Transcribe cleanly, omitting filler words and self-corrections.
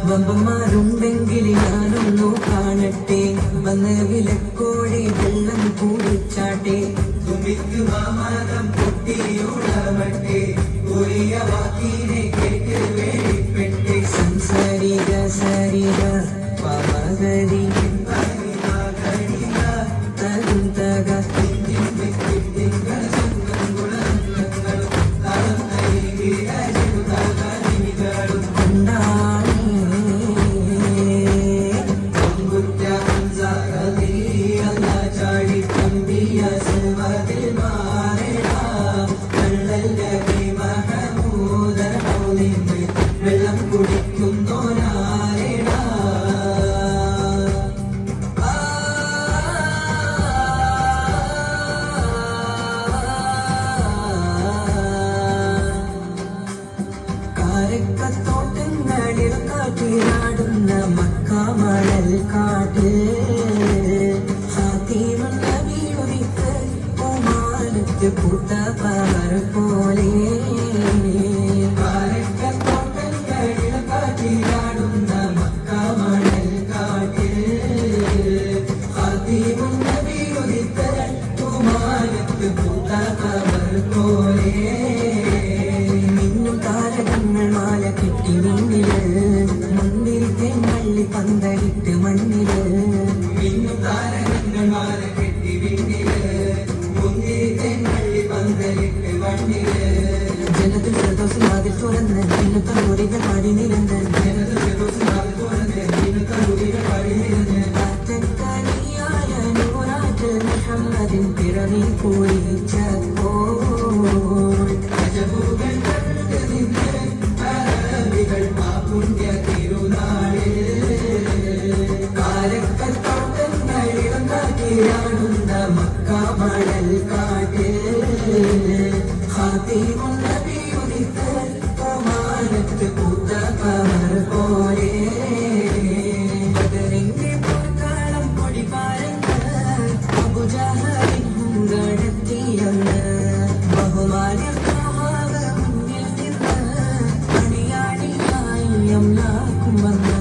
വമ്പന്മാരുണ്ടെങ്കിൽ ഞാനൊന്നു കാണട്ടെ, വന്ന് വിലക്കോടെ വെള്ളം കൂടിച്ചാട്ടെ. തുമ്പിക്ക് മാമകം പൊട്ടിയോളവട്ടെ, ഒരിയ വാക്കിനെ കേട്ട് വേടിപ്പെട്ടെ. സംസാരിക സരിക പമകരി വെള്ളം കുടിക്കുന്നോരാരേടാ. കാരക്കത്തോട്ടങ്ങളിൽ കാറ്റിലാടുന്ന മക്കാമണൽ കാട്ട്, ഹാത്തിമുള്ള വീഴുവിത്ത് പൂമാനത്ത് പൂത്ത പവർ പോലെ. ാടുന്ന മക്കാമണൽ കാട്ട്, ഹാത്തിമുള്ള വീഴുവിത്ത് പൂമാനത്ത് പൂത്ത പവർ പോലെ. മാല കെട്ടി മണ്ണില് മുന്തിരിത്തെ മള്ളി പന്തലിട്ട് മണ്ണില്. മിന്നും താരകങ്ങൾ മാല കെട്ടി വിണ്ണില് മുന്തിരിത്തെ മള്ളി പന്തലിട്ട് മണ്ണില്. ജനത്തിൽ പ്രദോഷാതിൽ തുറന്ന് ഇന്നത്തെ മുറികൾ പാടി നിരന്ന്, ജനത്തിൽ പ്രദോഷാതിൽ തുറന്ന് ഇന്നത്തെ മുറികൾ പാടി നിരന്ന്. കാറ്റക്കനിയായ നൂറാറ്റിൽ മുഹമ്മദിൻ പിറവി കുറിച്ചപ്പോൾ അജബുകൾ കണ്ട് നിന്ന് പുണ്യ തിരുനാളിൽ. കാരക്കത്തോട്ടങ്ങളിലും കാറ്റിലാടുന്ന മക്കാമണൽ കാട്ട്, ഹാത്തിമുള്ള വീഴുവിത്ത് പൂമാനത്ത് പൂത്ത പവർ പോലെ. ബദറിന്റെ പൊർക്കാളം പൊടി പാരന്ന് അബുജഹലിൻ ഹുങ്കടത്തിയെന്ന്. ബഹുമാന്യ മുന്നിൽ നിന്ന് അണിയാണിയായി അംലാക്കും വന്ന്